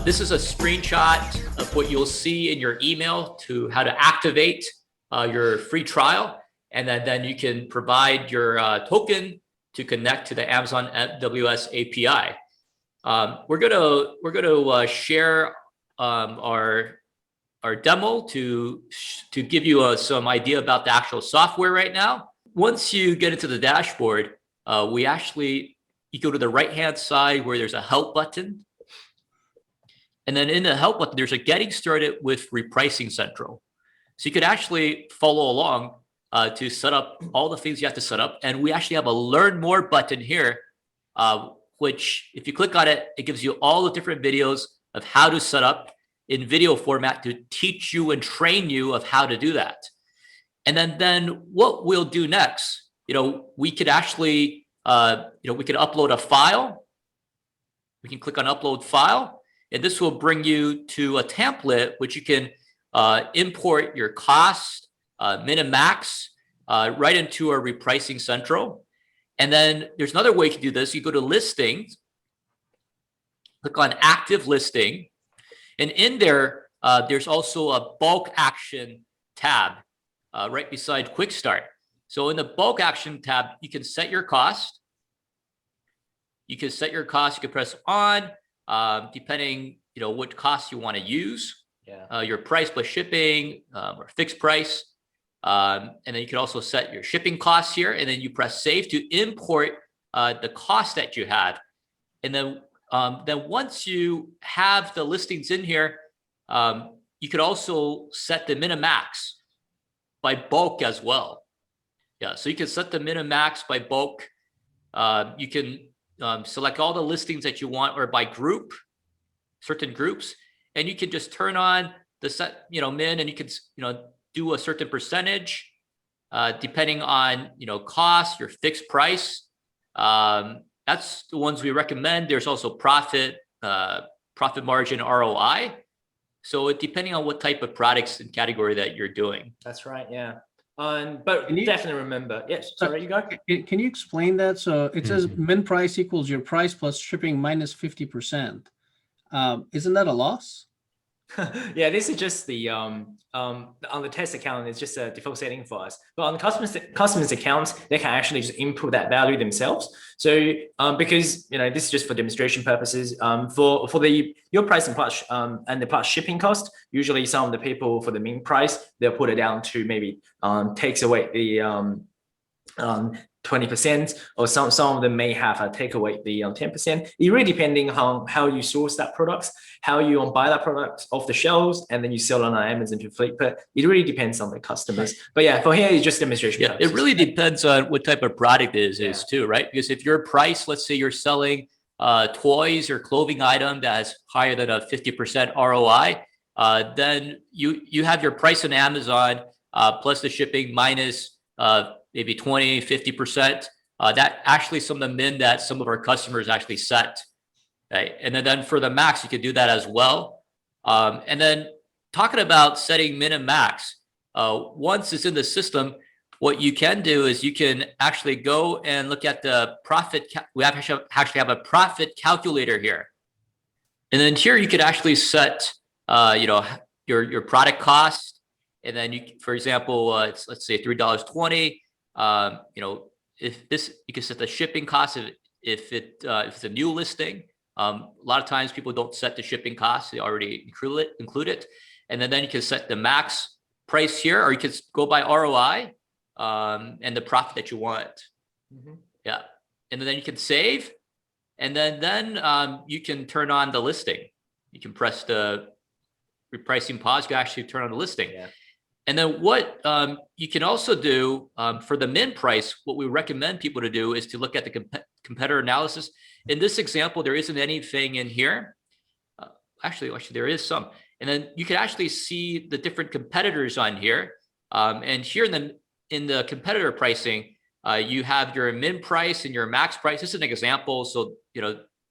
This is a screenshot of what you'll see in your email to how to activate your free trial. And then you can provide your token to connect to the Amazon AWS API. We're gonna share our demo to give you some idea about the actual software right now. Once you get into the dashboard, you go to the right-hand side where there's a help button. And then in the help button, there's a getting started with Repricing Central. So you could actually follow along to set up all the things you have to set up. And we actually have a learn more button here, which if you click on it, it gives you all the different videos of how to set up in video format to teach you and train you of how to do that. And then what we'll do next, we could actually, we can upload a file. We can click on upload file, and this will bring you to a template, which you can import your cost, min and max, right into our Repricing Central. And then there's another way you can do this. You go to listings, click on active listing, and in there, there's also a bulk action tab right beside quick start. So in the bulk action tab, you can set your cost. You can set your cost. You can press on, depending, what cost you want to use. Yeah. Your price plus shipping or fixed price. And then you can also set your shipping costs here, and then you press save to import the cost that you have. And then once you have the listings in here, you could also set the min and max by bulk as well. Yeah, so you can set the min and max by bulk. You can select all the listings that you want, or by group, certain groups, and you can just turn on the set, min, and you can, do a certain percentage, depending on, cost, your fixed price. That's the ones we recommend. There's also profit margin, ROI. So depending on what type of products and category that you're doing. That's right. Yeah. But definitely remember. Yes. Sorry, you go. Can you explain that? So it says min price equals your price plus shipping minus 50%. Isn't that a loss? Yeah, this is just the on the test account, it's just a default setting for us. But on customers accounts, they can actually just input that value themselves. So because this is just for demonstration purposes. For your pricing plus and the plus shipping cost, usually some of the people for the min price, they'll put it down to maybe takes away the 20%, or some of them may have a take away the 10%. It really depending on how you source that product, how you buy that product off the shelves, and then you sell on Amazon to Flipkart. It really depends on the customers. But yeah, for here it's just demonstration. Yeah, it really depends on what type of product it is too, right? Because if your price, let's say you're selling toys or clothing item that has higher than a 50% ROI, then you have your price on Amazon plus the shipping minus maybe 20, 50%. That actually some of the min that some of our customers actually set. Right? And then for the max, you could do that as well. And then talking about setting min and max, once it's in the system, what you can do is you can actually go and look at the profit. We actually have a profit calculator here. And then here you could actually set, your product cost. And then for example, let's say $3.20. If you can set the shipping cost if it's a new listing. A lot of times people don't set the shipping cost; they already include it. And then you can set the max price here, or you can go by ROI and the profit that you want. Yeah, and then you can save, and then you can turn on the listing. You can press the repricing pause to actually turn on the listing. Yeah. And then what you can also do for the min price, what we recommend people to do is to look at the competitor analysis. In this example, there isn't anything in here. Actually, there is some. And then you can actually see the different competitors on here. And here in the competitor pricing, you have your min price and your max price. This is an example, so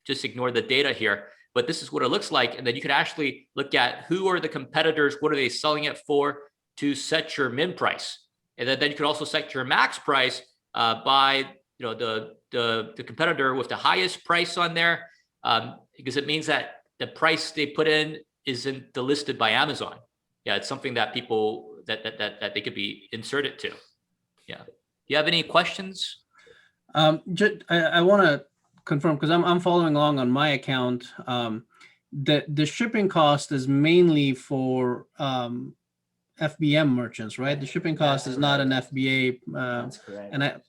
just ignore the data here. But this is what it looks like. And then you can actually look at who are the competitors, what are they selling it for, to set your min price. And then you can also set your max price by the competitor with the highest price on there, because it means that the price they put in isn't delisted by Amazon. Yeah, it's something that people that they could be inserted to. Yeah. Do you have any questions? I want to confirm, because I'm following along on my account. The shipping cost is mainly for FBM merchants, right? The shipping cost is not an FBA. That's correct.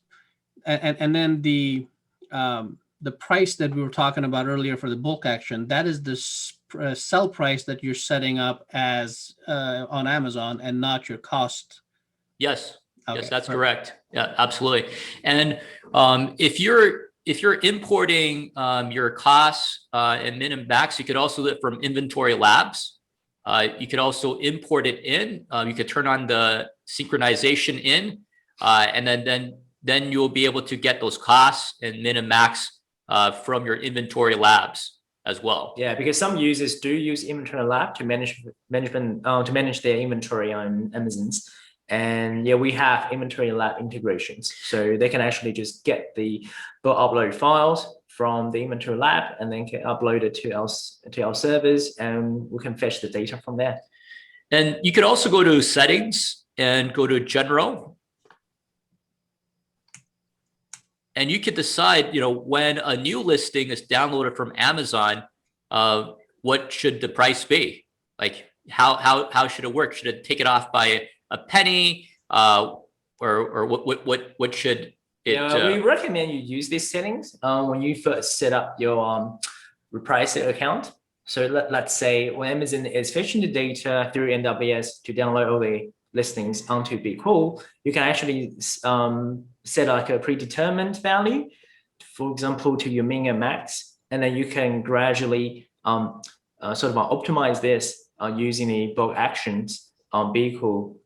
And then the price that we were talking about earlier for the bulk action, that is the sell price that you're setting up as on Amazon, and not your cost. Yes. Okay, yes, that's perfect. correct. Yeah, absolutely. And if you're importing your costs and min and max, you could also do it from Inventory Labs. You could also import it in. You could turn on the synchronization in, and then you'll be able to get those costs and min and max from your Inventory Labs as well. Yeah, because some users do use Inventory Lab to manage their inventory on Amazon's. And yeah, we have Inventory Lab integrations, so they can actually just get the bulk upload files from the Inventory Lab and then can upload it to our servers, and we can fetch the data from there. And you could also go to settings and go to general. And you could decide, when a new listing is downloaded from Amazon, what should the price be? Like how should it work? Should it take it off by a penny, or what should it? Yeah, we recommend you use these settings when you first set up your Repricer account. So let's say when Amazon is fetching the data through NWS to download all the listings onto BQool, you can actually set like a predetermined value, for example, to your min and max, and then you can gradually sort of optimize this using the bulk actions on BQool.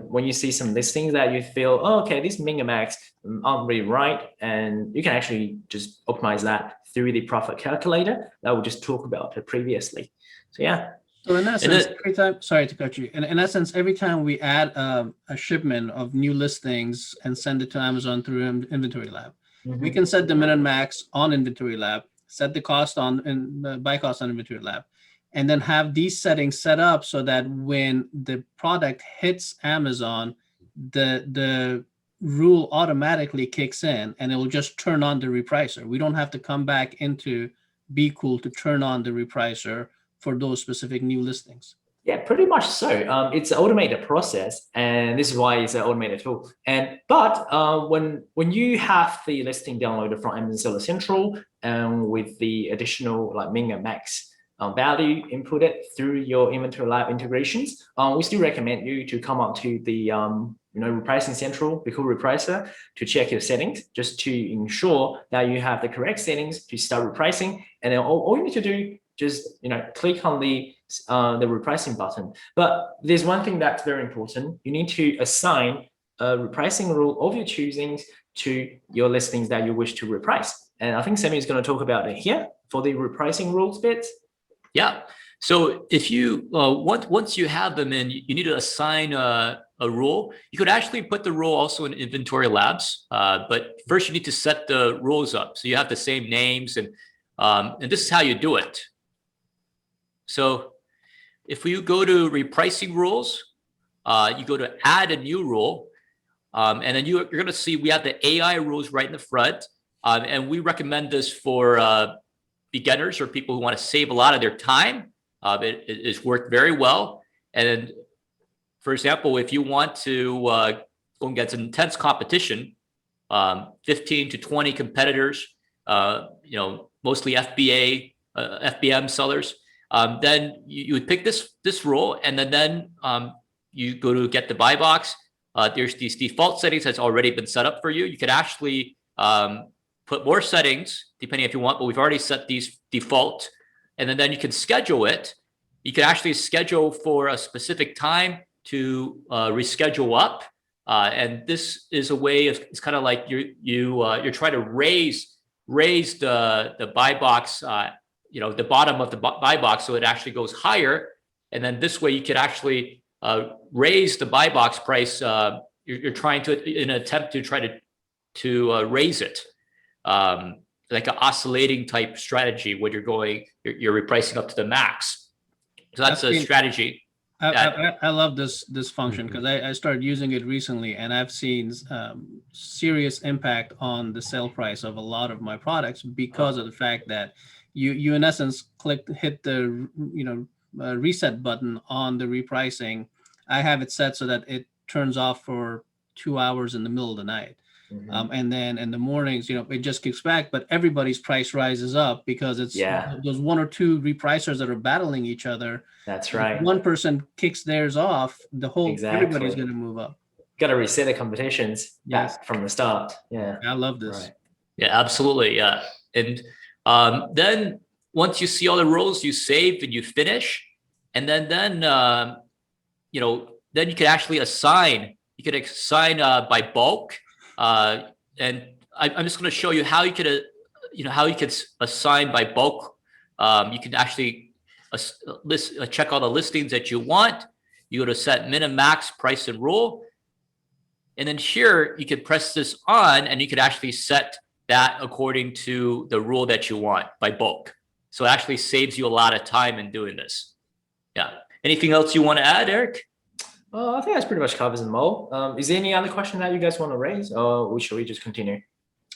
When you see some listings that you feel, oh, okay, these min and max aren't really right, and you can actually just optimize that through the profit calculator that we just talked about previously. So yeah. So in essence, every time, sorry to cut you. In essence, every time we add a shipment of new listings and send it to Amazon through Inventory Lab, we can set the min and max on Inventory Lab, set the cost on buy cost on Inventory Lab, and then have these settings set up so that when the product hits Amazon, the rule automatically kicks in and it will just turn on the repricer. We don't have to come back into BQool to turn on the repricer for those specific new listings. Yeah, pretty much so. It's an automated process, and this is why it's an automated tool. But when you have the listing downloaded from Amazon Seller Central and with the additional like min and max value inputted through your Inventory Lab integrations, we still recommend you to come up to the Repricing Central, BQool Repricer, to check your settings, just to ensure that you have the correct settings to start repricing. And then all you need to do, just click on the repricing button. But there's one thing that's very important. You need to assign a repricing rule of your choosing to your listings that you wish to reprice. And I think Sammy is going to talk about it here for the repricing rules bit. Yeah. So if you once you have them in, you need to assign a rule. You could actually put the rule also in Inventory Labs, but first you need to set the rules up. So you have the same names, and this is how you do it. So if you go to Repricing Rules, you go to Add a New Rule, and then you're going to see we have the AI rules right in the front, and we recommend this for beginners or people who want to save a lot of their time. It's worked very well. And for example, if you want to go and get some intense competition, 15 to 20 competitors, mostly FBM sellers, then you would pick this rule, and then you go to get the buy box. There's these default settings that's already been set up for you. You could actually put more settings depending if you want, but we've already set these default, and then you can schedule it. You can actually schedule for a specific time to reschedule up, and this is a way of, it's kind of like you're trying to raise the buy box, the bottom of the buy box, so it actually goes higher, and then this way you could actually raise the buy box price. You're trying to, in an attempt to try to raise it. like an oscillating type strategy where you're repricing up to the max. So that's a strategy. I love this function because I started using it recently, and I've seen serious impact on the sale price of a lot of my products because of the fact that you in essence hit the reset button on the repricing. I have it set so that it turns off for 2 hours in the middle of the night. And then in the mornings, it just kicks back, but everybody's price rises up because it's those 1 or 2 repricers that are battling each other. That's right. If one person kicks theirs off, everybody's going to move up. Got to reset the competitions back from the start. Yeah. I love this. Right. Yeah, absolutely. Yeah. And then once you see all the rules, you save and you finish. And then you can actually assign. You could assign by bulk. And I'm just going to show you how you could, how you could assign by bulk. You can actually check all the listings that you want. You go to set min and max price and rule. And then here you can press this on and you could actually set that according to the rule that you want by bulk. So it actually saves you a lot of time in doing this. Yeah. Anything else you want to add, Eric? I think that's pretty much covers them all. Is there any other question that you guys want to raise, or should we just continue?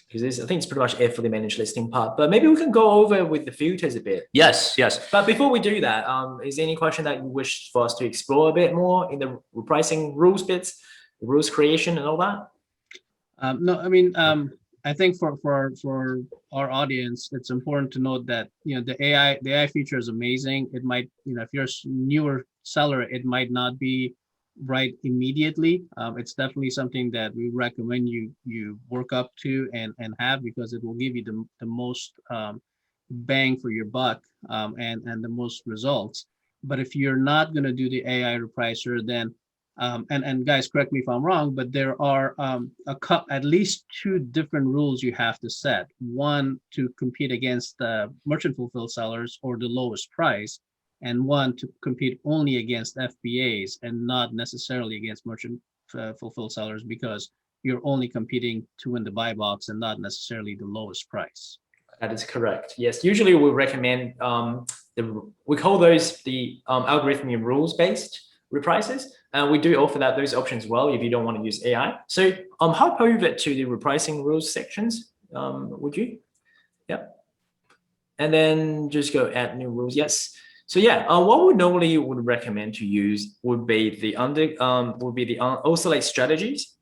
Because I think it's pretty much it for the managed listing part, but maybe we can go over with the filters a bit. Yes. But before we do that, is there any question that you wish for us to explore a bit more in the repricing rules bits, the rules creation and all that? No, I mean, I think for our audience, it's important to note that, the AI feature is amazing. It might, if you're a newer seller, it might not be right immediately. It's definitely something that we recommend you work up to and have, because it will give you the most bang for your buck and the most results. But if you're not going to do the AI repricer, then and guys, correct me if I'm wrong, but there are at least 2 different rules you have to set. One to compete against merchant fulfilled sellers or the lowest price, and one to compete only against FBAs and not necessarily against merchant fulfilled sellers, because you're only competing to win the buy box and not necessarily the lowest price. That is correct. Yes, usually we recommend we call those the algorithmic rules based reprices, and we do offer those options as well if you don't want to use AI. So hop over to the repricing rules sections, would you? Yep. And then just go add new rules. Yes. So yeah, what we normally would recommend to use would be the oscillate strategies.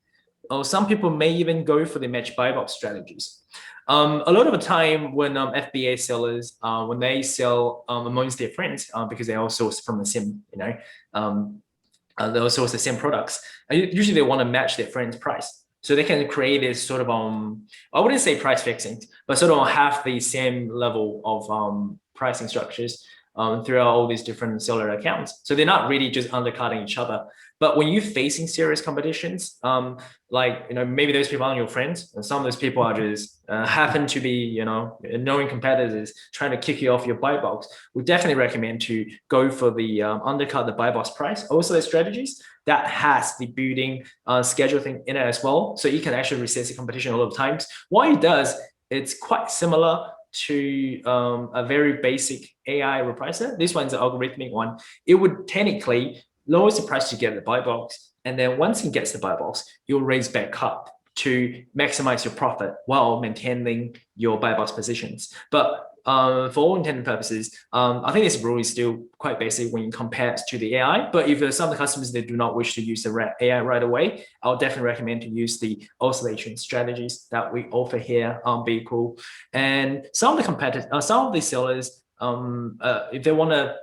Or some people may even go for the match buy box strategies. A lot of the time when FBA sellers, when they sell amongst their friends, because they all source from the same, they all source the same products, usually they want to match their friend's price. So they can create this sort of, I wouldn't say price fixing, but sort of have the same level of pricing structures throughout all these different seller accounts. So they're not really just undercutting each other. But when you're facing serious competitions, maybe those people aren't your friends, and some of those people are just happen to be, knowing competitors trying to kick you off your buy box, we definitely recommend to go for the undercut the buy box price. Also, the strategies that has the building schedule thing in it as well, so you can actually resist the competition a lot of times. What it does, it's quite similar to a very basic AI repricer. This one's an algorithmic one. It would technically lower the price to get the buy box, and then once it gets the buy box, you'll raise back up to maximize your profit while maintaining your buy box positions. But for all intended purposes, I think this rule is still quite basic when you compare it to the AI. But if some of the customers that do not wish to use the AI right away, I'll definitely recommend to use the oscillation strategies that we offer here on BQool. And some of the competitors, some of the sellers, if they want to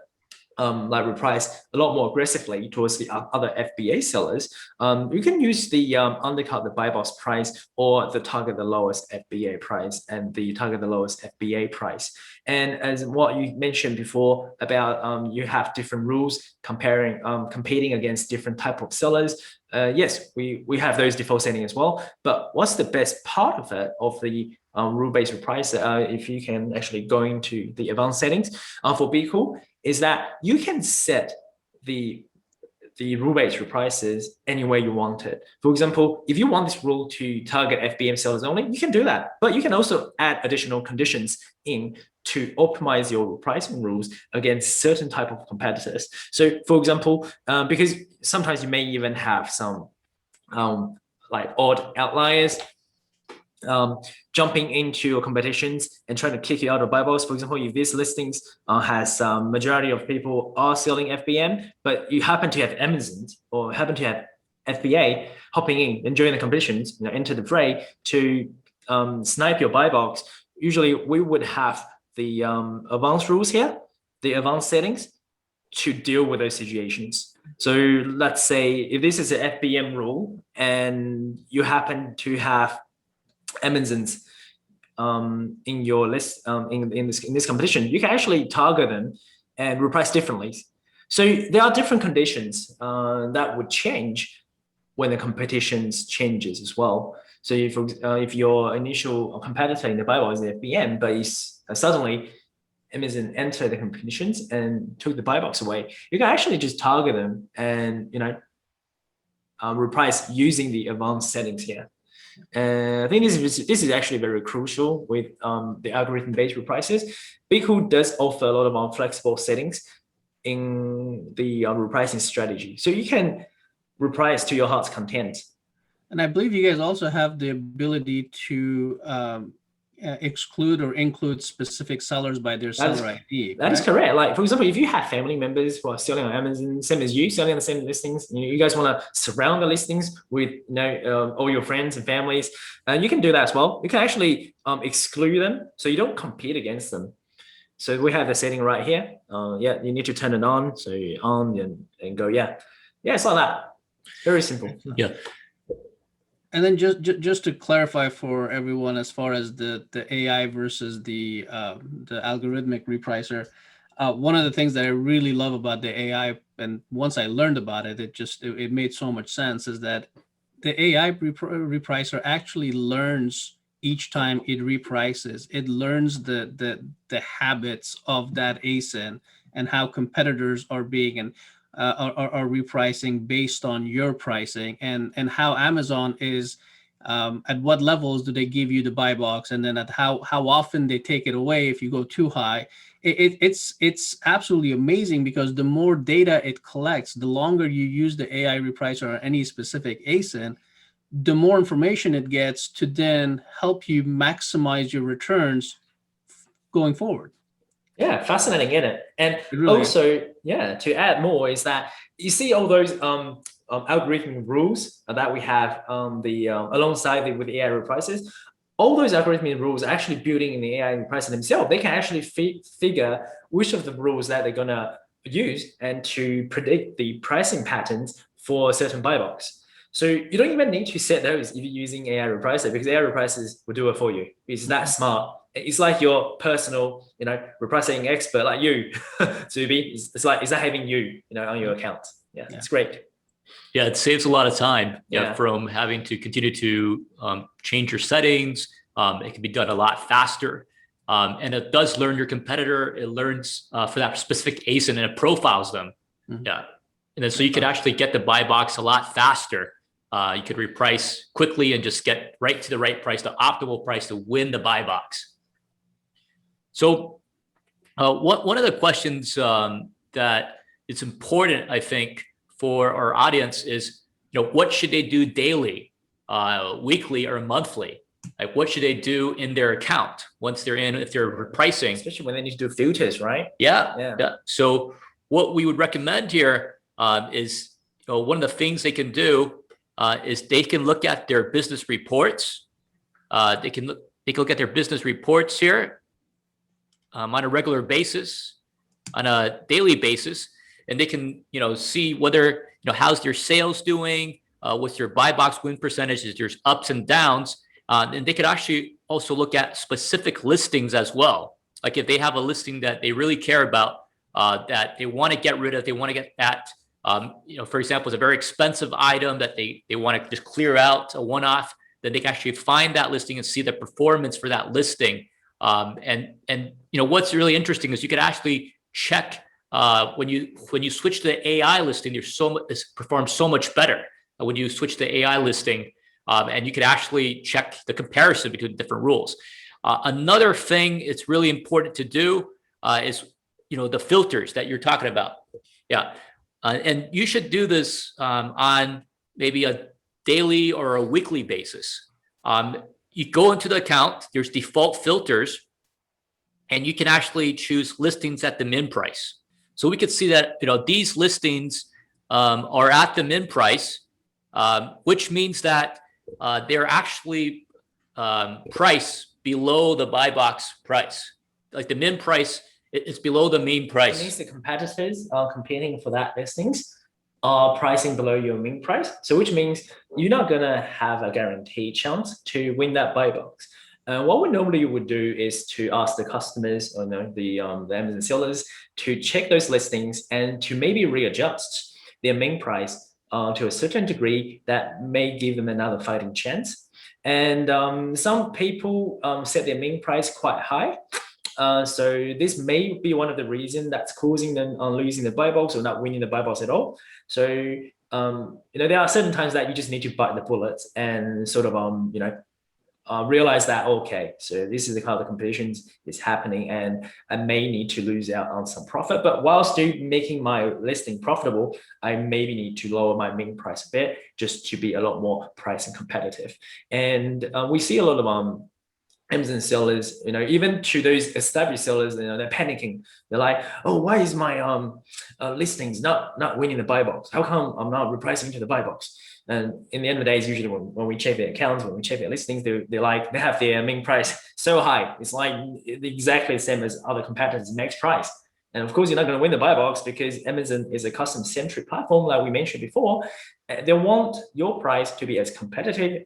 reprice a lot more aggressively towards the other FBA sellers, you can use the undercut the buy box price, or the target the lowest FBA price and the target the lowest FBA price. And as what you mentioned before about you have different rules competing against different type of sellers. Yes, we have those default settings as well. But what's the best part of it, of the rule-based repricer, if you can actually go into the advanced settings for BQool, is that you can set the the rule-based reprices any way you want it. For example, if you want this rule to target FBM sellers only, you can do that. But you can also add additional conditions in to optimize your repricing rules against certain type of competitors. So for example, because sometimes you may even have some like odd outliers jumping into your competitions and trying to kick you out of buy box. For example, if these listings has majority of people are selling FBM, but you happen to have Amazon or happen to have FBA hopping in and join the competitions, enter the fray to snipe your buy box. Usually we would have the advanced rules here, the advanced settings to deal with those situations. So let's say if this is an FBM rule and you happen to have Amazons in your list in this competition, you can actually target them and reprice differently. So there are different conditions that would change when the competitions changes as well. So if your initial competitor in the buy box is FBM, but is suddenly Amazon enter the competitions and took the buy box away, you can actually just target them and reprice using the advanced settings here. I think this is actually very crucial with the algorithm-based reprices. BQool does offer a lot of flexible settings in the repricing strategy, so you can reprice to your heart's content. And I believe you guys also have the ability to exclude or include specific sellers by their seller ID. That is correct. Like, for example, if you have family members who are selling on Amazon, same as you, selling on the same listings, you guys want to surround the listings with all your friends and families, and you can do that as well. You can actually exclude them so you don't compete against them. So we have the setting right here. Yeah, you need to turn it on. So you on and go, yeah, it's like that. Very simple. Yeah. And then just to clarify for everyone, as far as the AI versus the algorithmic repricer, one of the things that I really love about the AI, and once I learned about it, it made so much sense, is that the AI repricer actually learns each time it reprices. It learns the habits of that ASIN and how competitors are being and are repricing based on your pricing, and how Amazon is, at what levels do they give you the buy box, and then at how often they take it away if you go too high. It's absolutely amazing, because the more data it collects, the longer you use the AI repricer or any specific ASIN, the more information it gets to then help you maximize your returns going forward. Yeah, fascinating, isn't it? And really also, yeah, to add more is that you see all those algorithmic rules that we have alongside with the AI reprices. All those algorithmic rules are actually building in the AI repricer themselves. They can actually figure which of the rules that they're gonna use and to predict the pricing patterns for a certain buy box. So you don't even need to set those if you're using AI repricer, because AI repricers will do it for you. It's that smart. It's like your personal, repricing expert, like you, Zuby. It's like having you, on your account. Yeah, it's great. Yeah, it saves a lot of time from having to continue to change your settings. It can be done a lot faster. And it does learn your competitor. It learns for that specific ASIN, and it profiles them. Mm-hmm. Yeah. And then so you could actually get the buy box a lot faster. You could reprice quickly and just get right to the right price, the optimal price to win the buy box. So one of the questions that is important, I think, for our audience is, what should they do daily, weekly, or monthly? Like, what should they do in their account once they're in, if they're repricing? Especially when they need to do filters, right? Yeah. So what we would recommend here is, one of the things they can do is they can look at their business reports. They can look at their business reports here on a regular basis, on a daily basis, and they can, see whether, how's their sales doing, what's your buy box win percentages, there's ups and downs, and they could actually also look at specific listings as well. Like if they have a listing that they really care about, that they want to get rid of, they want to get at, for example, it's a very expensive item that they want to just clear out, a one-off, then they can actually find that listing and see the performance for that listing. And what's really interesting is you could actually check when you switch to the AI listing, it performs so much better when you switch to AI listing, and you can actually check the comparison between different rules. Another thing it's really important to do is the filters that you're talking about. Yeah, and you should do this on maybe a daily or a weekly basis. You go into the account, there's default filters, and you can actually choose listings at the min price. So we could see that these listings are at the min price, which means that they're actually priced below the buy box price. Like the min price, it's below the mean price. It means the competitors are competing for that listings are pricing below your mean price. So which means you're not gonna have a guaranteed chance to win that buy box. What we normally would do is to ask the customers or the Amazon sellers to check those listings and to maybe readjust their main price to a certain degree that may give them another fighting chance. And some people set their main price quite high. So this may be one of the reasons that's causing them losing the buy box or not winning the buy box at all. So there are certain times that you just need to bite the bullets and sort of realize that, okay, so this is the kind of competitions is happening and I may need to lose out on some profit, but while still making my listing profitable, I maybe need to lower my min price a bit just to be a lot more price and competitive. And we see a lot of Amazon sellers, even to those established sellers, they're panicking. They're like, oh, why is my listings not winning the buy box? How come I'm not repricing to the buy box? And in the end of the day, it's usually when we check their accounts, when we check their listings, they have their main price so high. It's like exactly the same as other competitors' max price. And of course, you're not going to win the buy box because Amazon is a custom-centric platform, like we mentioned before. They want your price to be as competitive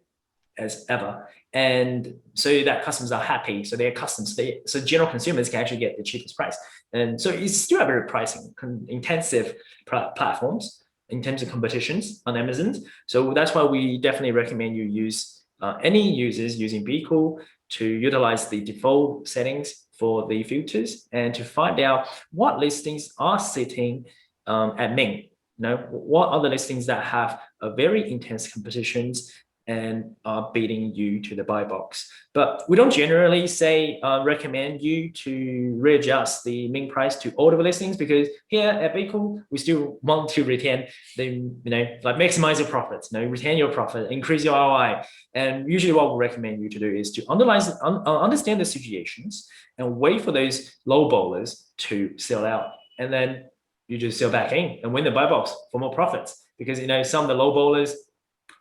as ever, and so that customers are happy, so they're customers, so general consumers can actually get the cheapest price. And so it's still a very pricing intensive platforms in terms of competitions on Amazon. So that's why we definitely recommend you use any users using BQool to utilize the default settings for the filters and to find out what listings are sitting at min. What are the listings that have a very intense competitions and are beating you to the buy box. But we don't generally say recommend you to readjust the min price to all the listings, because here at BQool, we still want to retain the, like maximize your profits, retain your profit, increase your ROI. And usually what we recommend you to do is to understand the situations and wait for those low bowlers to sell out. And then you just sell back in and win the buy box for more profits. Because, some of the low bowlers,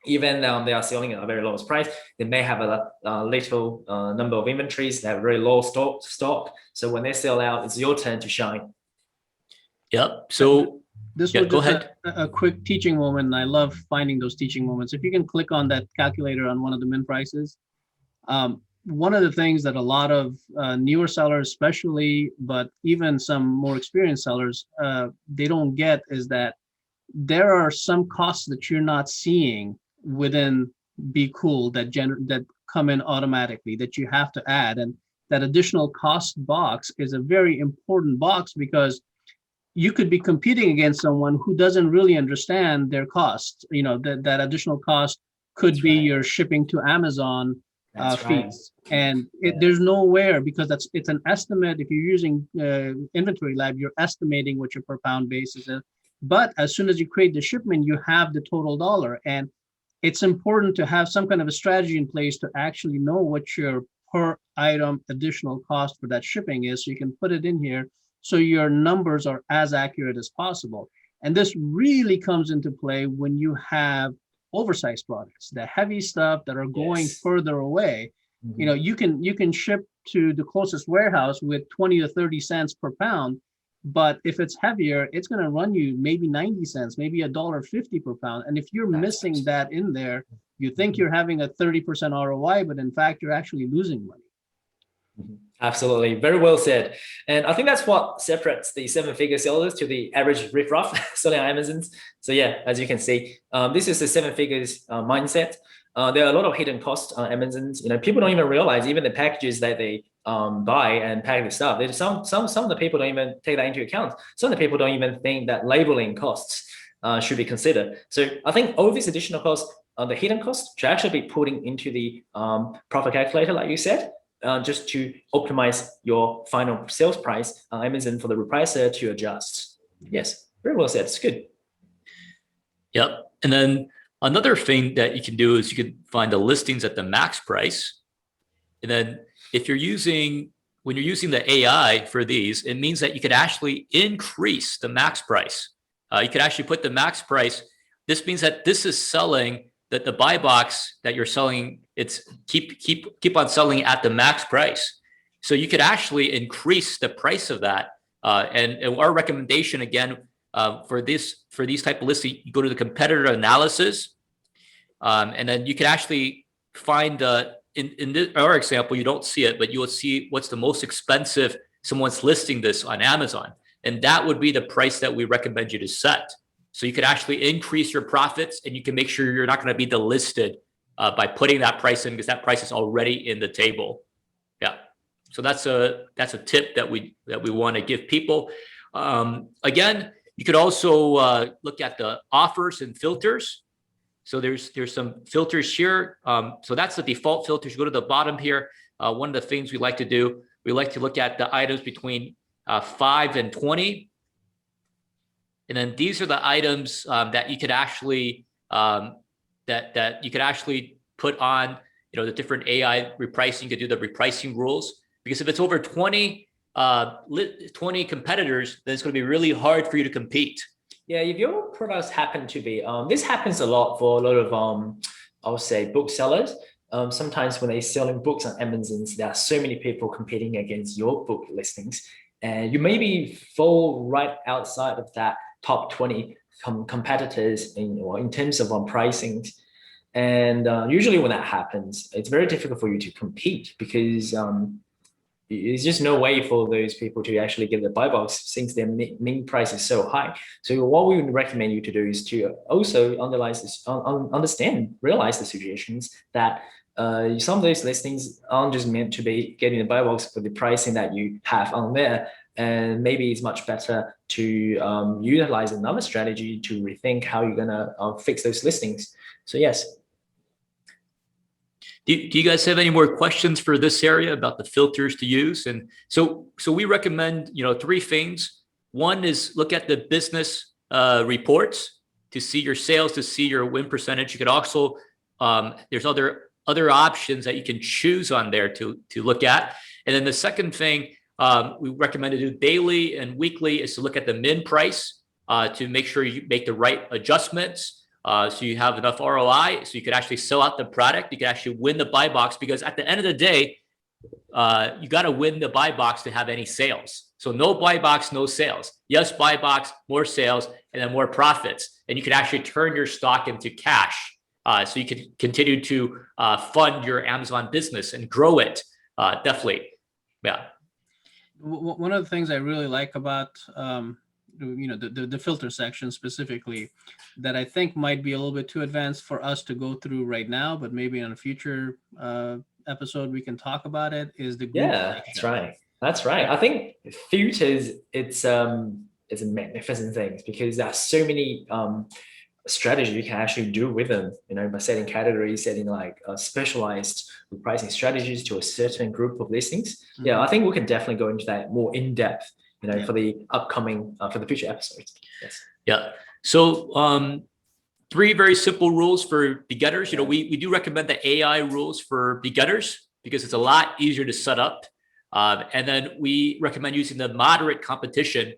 even they are selling at a very lowest price, they may have a little number of inventories, they have very low stock. So when they sell out, it's your turn to shine. Yep. So this was just a quick teaching moment, and I love finding those teaching moments. If you can click on that calculator on one of the min prices, one of the things that a lot of newer sellers especially, but even some more experienced sellers, they don't get is that there are some costs that you're not seeing within BQool that come in automatically that you have to add. And that additional cost box is a very important box, because you could be competing against someone who doesn't really understand their costs. That additional cost could be your shipping to Amazon fees. And there's nowhere, because it's an estimate. If you're using Inventory Lab, you're estimating what your per pound basis is. But as soon as you create the shipment, you have the total dollar. And it's important to have some kind of a strategy in place to actually know what your per item additional cost for that shipping is, so you can put it in here so your numbers are as accurate as possible. And this really comes into play when you have oversized products, the heavy stuff that are going further away. Mm-hmm. You can ship to the closest warehouse with 20 to 30 cents per pound. But if it's heavier, it's going to run you maybe 90 cents, maybe $1.50 per pound. And if you're missing that in there, you think you're having a 30% ROI, but in fact, you're actually losing money. Absolutely. Very well said. And I think that's what separates the 7-figure sellers to the average riff-raff selling on Amazon. So yeah, as you can see, this is the 7 figures mindset. There are a lot of hidden costs on Amazon. People don't even realize even the packages that they buy and pack the stuff. There's some of the people don't even take that into account. Some of the people don't even think that labeling costs should be considered. So I think all these additional costs, the hidden costs, should actually be putting into the profit calculator, like you said, just to optimize your final sales price on Amazon for the repricer to adjust. Yes, very well said. It's good. Yep. And then another thing that you can do is you can find the listings at the max price. And then if you're using, when you're using the AI for these, it means that you could actually increase the max price. You could actually put the max price. This means that this is selling, that the buy box that you're selling, it's keep on selling at the max price. So you could actually increase the price of that. And our recommendation again, for these type of listings, you go to the competitor analysis, and then you can actually find in our example, you don't see it, but you will see what's the most expensive someone's listing this on Amazon, and that would be the price that we recommend you to set. So you could actually increase your profits, and you can make sure you're not going to be delisted by putting that price in, because that price is already in the table. Yeah. So that's a tip that we want to give people. Again, you could also look at the offers and filters. So there's some filters here. So that's the default filters. You go to the bottom here. One of the things we like to do, we like to look at the items between 5 and 20. And then these are the items that you could actually that you could actually put on, the different AI repricing. You could do the repricing rules, because if it's over 20 competitors, then it's going to be really hard for you to compete. Yeah, if your products happen to be, this happens a lot for a lot of, I would say, booksellers. Sometimes when they're selling books on Amazon, there are so many people competing against your book listings, and you maybe fall right outside of that top 20 competitors in terms of pricing. And usually when that happens, it's very difficult for you to compete, because there's just no way for those people to actually get the buy box since their mean price is so high. So what we would recommend you to do is to also realize the situations that some of those listings aren't just meant to be getting the buy box for the pricing that you have on there. And maybe it's much better to utilize another strategy to rethink how you're gonna fix those listings. So yes. Do you guys have any more questions for this area about the filters to use? And so we recommend, 3 things. One is look at the business reports to see your sales, to see your win percentage. You could also, there's other options that you can choose on there to look at. And then the second thing we recommend to do daily and weekly is to look at the min price to make sure you make the right adjustments. So you have enough ROI, so you could actually sell out the product. You could actually win the buy box, because at the end of the day, you got to win the buy box to have any sales. So no buy box, no sales. Yes, buy box, more sales, and then more profits. And you could actually turn your stock into cash. So you can continue to fund your Amazon business and grow it. Definitely. Yeah. One of the things I really like about the filter section specifically, that I think might be a little bit too advanced for us to go through right now, but maybe in a future episode we can talk about it, is the group section. That's right. I think filters, it's a magnificent thing, because there are so many strategies you can actually do with them, by setting categories, setting like specialized pricing strategies to a certain group of listings. Mm-hmm. Yeah, I think we can definitely go into that more in depth, for the upcoming, for the future episodes. Yes. Yeah. So 3 very simple rules for beginners. We do recommend the AI rules for beginners, because it's a lot easier to set up. And then we recommend using the moderate competition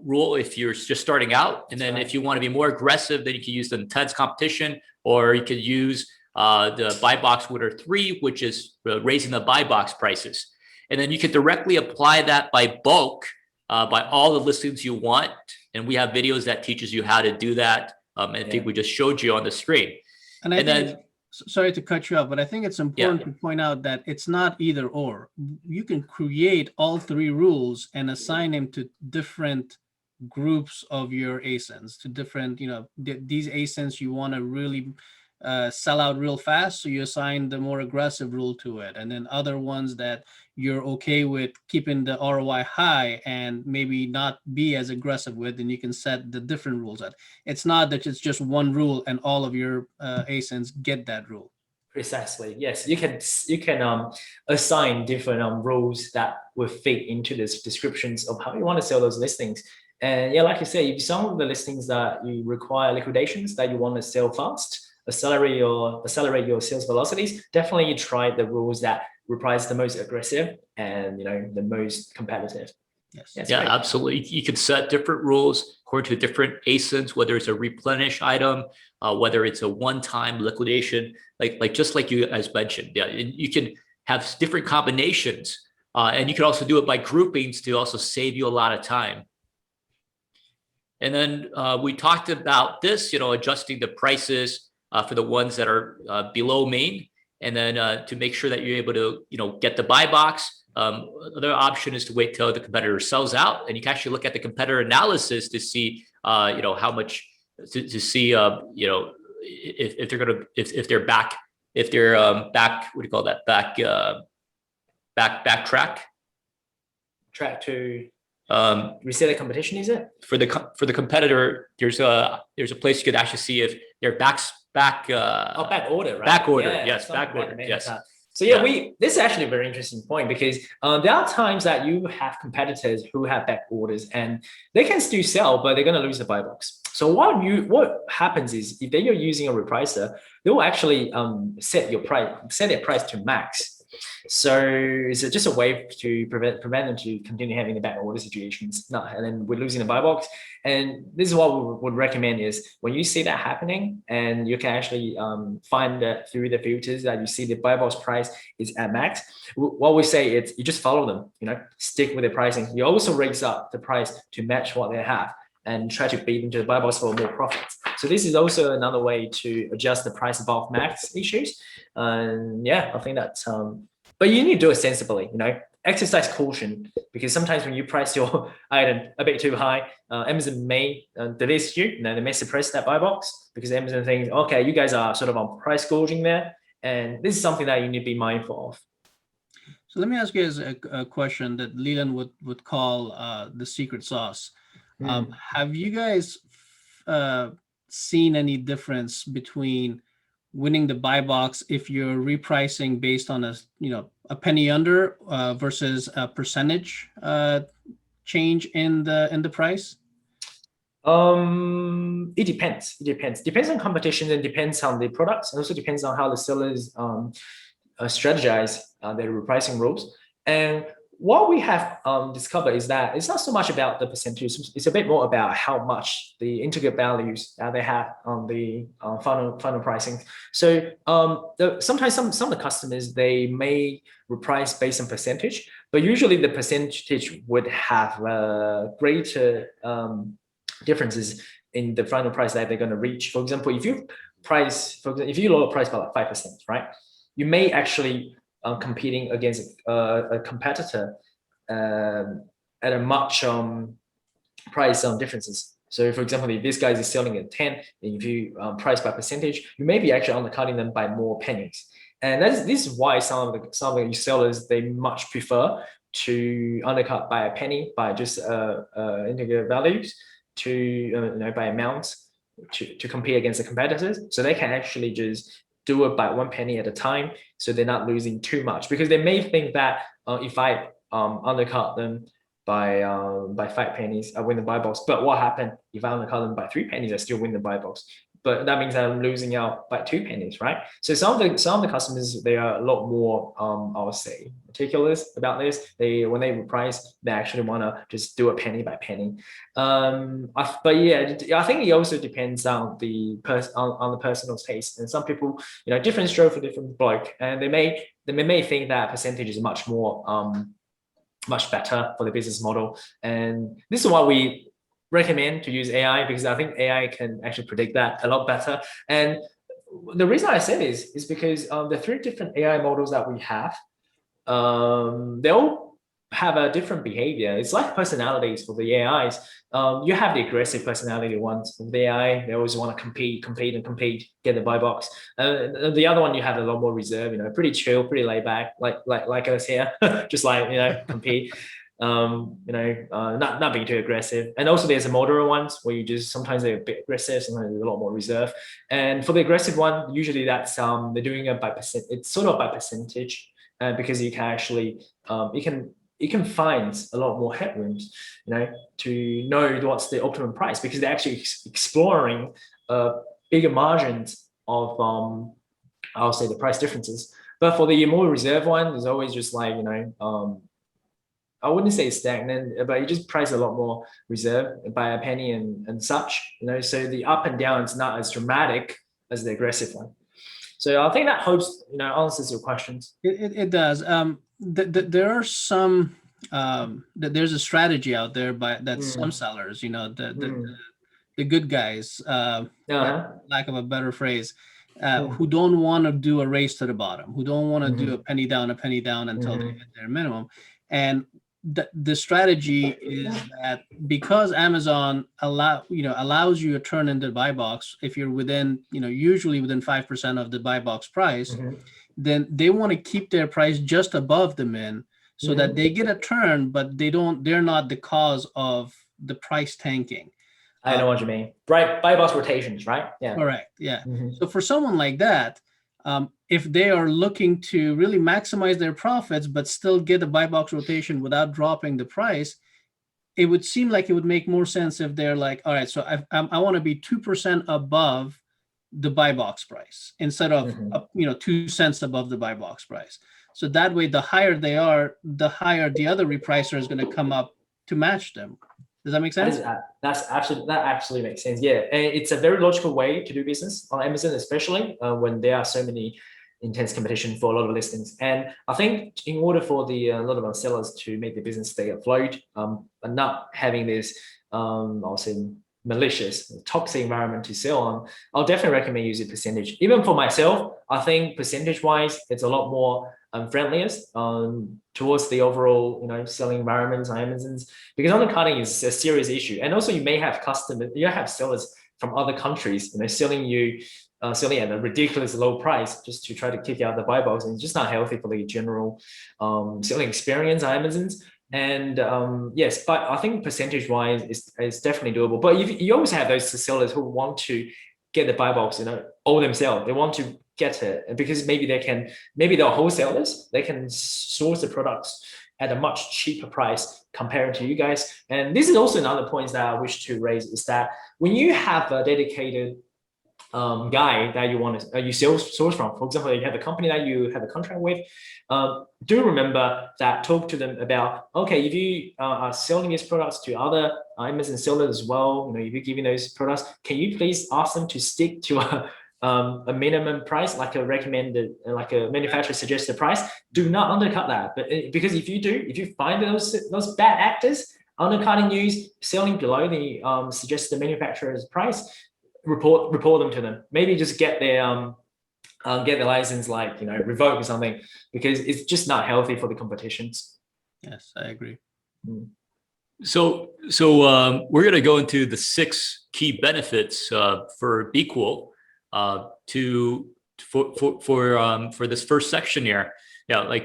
rule if you're just starting out. And then if you want to be more aggressive, then you can use the intense competition, or you could use the buy box winner 3, which is raising the buy box prices. And then you can directly apply that by bulk, by all the listings you want. And we have videos that teaches you how to do that. I think we just showed you on the screen. And then, sorry to cut you off, but I think it's important to point out that it's not either or. You can create all 3 rules and assign them to different groups of your ASINs, to different, these ASINs you want to really sell out real fast, so you assign the more aggressive rule to it. And then other ones that you're okay with keeping the ROI high and maybe not be as aggressive with, then you can set the different rules at. It's not that it's just one rule and all of your ASINs get that rule. Precisely. Yes, you can assign different rules that will fit into the descriptions of how you want to sell those listings. And yeah, like you say, if some of the listings that you require liquidations that you want to sell fast, accelerate your sales velocities, definitely you try the rules that Reprice the most aggressive and the most competitive. Yes. Yeah, absolutely. You can set different rules according to different ASINs, whether it's a replenish item, whether it's a one-time liquidation, just like you guys mentioned. Yeah, you can have different combinations, and you can also do it by groupings to also save you a lot of time. And then we talked about this, adjusting the prices for the ones that are below main, and then to make sure that you're able to, get the buy box. Another option is to wait till the competitor sells out, and you can actually look at the competitor analysis to see, how much to see, if they're gonna if they're back, what do you call that, backtrack to reset the competition, is it? For the competitor, there's a place you could actually see if they're back order, right? Back order, Yeah, yes, back order, yes. So this is actually a very interesting point, because there are times that you have competitors who have back orders and they can still sell, but they're going to lose the buy box. So what happens is, if they are using a repricer, they will actually set their price to max. So it's just a way to prevent them to continue having the back order situations, and then we're losing the buy box. And this is what we would recommend is, when you see that happening, and you can actually find that through the filters that you see the buy box price is at max, what we say is you just follow them, stick with the pricing. You also raise up the price to match what they have and try to beat into the buy box for more profits. So this is also another way to adjust the price above max issues. And yeah, I think that's but you need to do it sensibly, exercise caution, because sometimes when you price your item a bit too high, Amazon may delist you, they may suppress that buy box, because Amazon thinks, okay, you guys are sort of on price gouging there. And this is something that you need to be mindful of. So let me ask you guys a question that Leland would call the secret sauce. Have you guys seen any difference between winning the buy box if you're repricing based on a penny under versus a percentage change in the price? It depends. Depends on competition, and depends on the products, and also depends on how the sellers strategize their repricing rules. And what we have discovered is that it's not so much about the percentage, it's a bit more about how much the integer values they have on the final pricing. So sometimes some of the customers, they may reprice based on percentage, but usually the percentage would have greater differences in the final price that they're going to reach. For example, if you lower price by like 5%, right, you may actually competing against a competitor at a much price differences. So for example, if this guy is selling at 10, and if you price by percentage, you may be actually undercutting them by more pennies. And this is why some of the sellers, they much prefer to undercut by a penny, by just integer values, to by amounts, to compete against the competitors. So they can actually just do it by 1 penny at a time, so they're not losing too much, because they may think that if I undercut them by 5 pennies, I win the buy box. But what happened if I undercut them by 3 pennies? I still win the buy box. But that means I'm losing out by 2 pennies, right? So some of the customers, they are a lot more, I would say, meticulous about this. When they reprice, they actually want to just do it penny by penny. But yeah, I think it also depends on the personal taste. And some people, different stroke for different bloke, and they may think that percentage is much more, much better for the business model. And this is why we recommend to use AI, because I think AI can actually predict that a lot better. And the reason I say this is because the 3 different AI models that we have, they all have a different behavior. It's like personalities for the AIs. You have the aggressive personality ones for the AI. They always want to compete, get the buy box. The other one, you have a lot more reserve, pretty chill, pretty laid back, like us here, just compete. Not being too aggressive. And also there's a moderate ones where you just, sometimes they're a bit aggressive, sometimes there's a lot more reserve. And for the aggressive one, usually that's they're doing it by percent. It's sort of by percentage, because you can actually you can find a lot more headrooms, to know what's the optimum price, because they're actually exploring bigger margins of I'll say the price differences. But for the more reserve one, there's always just I wouldn't say stagnant, but you just price a lot more reserve by a penny and such, so the up and down is not as dramatic as the aggressive one. So I think that hopes, answers your questions. It does. There are some, there's a strategy out there that some sellers, the good guys, lack of a better phrase, who don't want to do a race to the bottom, who don't want to do a penny down until they hit their minimum. And the strategy is that because Amazon allows you to turn into the buy box, if you're within, usually within 5% of the buy box price, then they want to keep their price just above the min, so that they get a turn, but they're not the cause of the price tanking. I know what you mean. Right, buy box rotations, right? Yeah. Correct. Yeah. So for someone like that, if they are looking to really maximize their profits, but still get a buy box rotation without dropping the price, it would seem like it would make more sense if they're like, all right, so I want to be 2% above the buy box price instead of 2 cents above the buy box price. So that way, the higher they are, the higher the other repricer is going to come up to match them. Does that make sense? That actually makes sense. Yeah, and it's a very logical way to do business on Amazon, especially when there are so many intense competition for a lot of listings. And I think in order for a lot of our sellers to make the business stay afloat, and not having this, I'll say, malicious, toxic environment to sell on, I'll definitely recommend using percentage. Even for myself, I think percentage-wise, it's a lot more friendliest towards the overall, selling environments on Amazon's, because undercutting is a serious issue. And also you may have sellers from other countries, selling at a ridiculous low price just to try to kick out the buy box, and it's just not healthy for the general selling experience on Amazon's. And yes, but I think percentage wise is definitely doable. But you always have those sellers who want to get the buy box, all themselves. They want to get it because maybe they're wholesalers. They can source the products at a much cheaper price compared to you guys. And this is also another point that I wish to raise, is that when you have a dedicated guy that you want to source from, for example, you have a company that you have a contract with, do remember that, talk to them about, okay, if you are selling these products to other Amazon sellers as well, if you're giving those products, can you please ask them to stick to a minimum price, like a recommended, like a manufacturer suggested price? Do not undercut that. But because if you find those bad actors undercutting you, selling below the suggested manufacturer's price, report them to them. Maybe just get their license, revoked or something, because it's just not healthy for the competitions. Yes, I agree. So we're going to go into the 6 key benefits for BQool for this first section here. Yeah,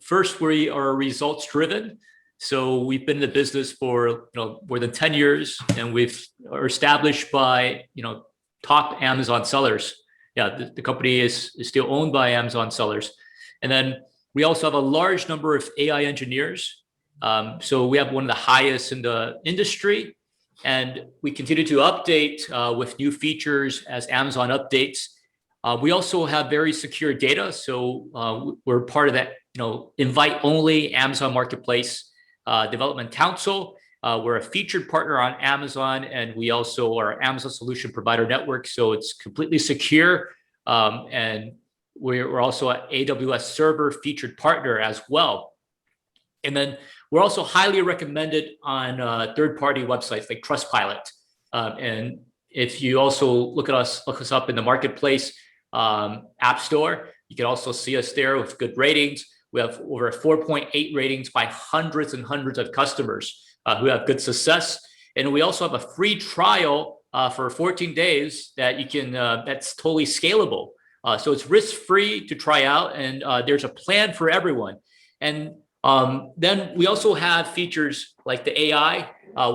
first, we are results driven. So we've been in the business for more than 10 years, and are established by top Amazon sellers. Yeah, the company is still owned by Amazon sellers, and then we also have a large number of AI engineers. So we have one of the highest in the industry, and we continue to update with new features as Amazon updates. We also have very secure data, so we're part of that invite-only Amazon Marketplace Development Council. We're a featured partner on Amazon, and we also are Amazon Solution Provider Network, so it's completely secure. And we're also an AWS Server featured partner as well. And then we're also highly recommended on third-party websites like Trustpilot. And if you also look us up in the Marketplace App Store, you can also see us there with good ratings. We have over 4.8 ratings by hundreds and hundreds of customers who have good success. And we also have a free trial for 14 days that you can, that's totally scalable. So it's risk-free to try out, and there's a plan for everyone. And then we also have features like the AI,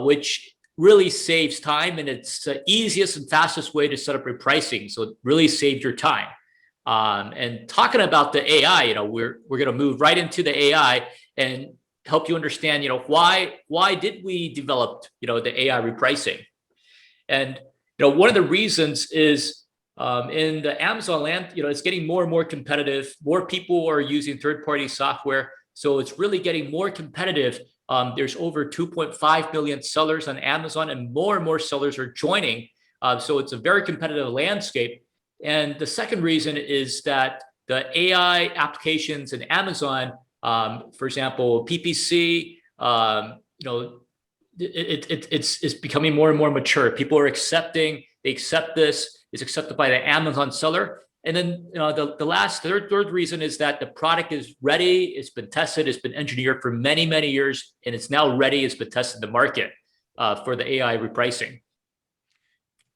which really saves time, and it's the easiest and fastest way to set up repricing. So it really saves your time. And talking about the AI, we're going to move right into the AI and help you understand, why did we develop, the AI repricing? And, one of the reasons is in the Amazon land, it's getting more and more competitive. More people are using third-party software. So it's really getting more competitive. There's over 2.5 million sellers on Amazon, and more sellers are joining. So it's a very competitive landscape. And the second reason is that the AI applications in Amazon, for example, PPC, it's becoming more and more mature. People are accepting, they accept this, it's accepted by the Amazon seller. And then the third reason is that the product is ready, it's been tested, it's been engineered for many, many years, and it's now ready, it's been tested in the market for the AI repricing.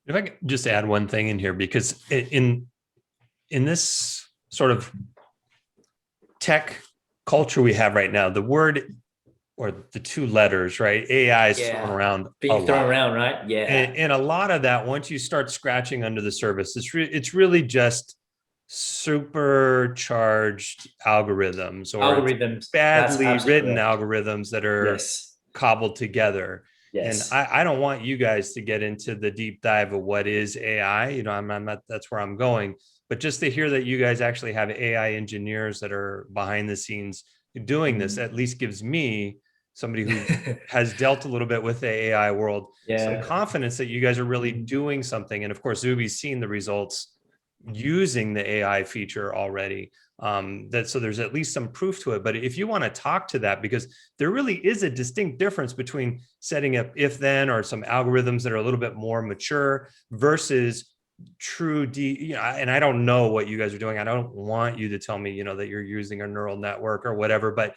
If I could just add one thing in here, because in this sort of tech culture we have right now, the word or the two letters, right? AI is thrown around. Being thrown around, right? Yeah. And a lot of that, once you start scratching under the surface, it's really just supercharged algorithms or badly written algorithms that are cobbled together. Yes. And I don't want you guys to get into the deep dive of what is AI. I'm not, that's where I'm going. But just to hear that you guys actually have AI engineers that are behind the scenes doing this, at least gives me, somebody who has dealt a little bit with the AI world, some confidence that you guys are really doing something. And of course, Zuby's seen the results using the AI feature already. So there's at least some proof to it. But if you want to talk to that, because there really is a distinct difference between setting up if then or some algorithms that are a little bit more mature versus true and I don't know what you guys are doing. I don't want you to tell me, that you're using a neural network or whatever, but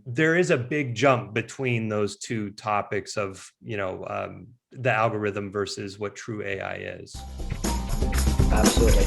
there is a big jump between those two topics of, the algorithm versus what true AI is. Absolutely.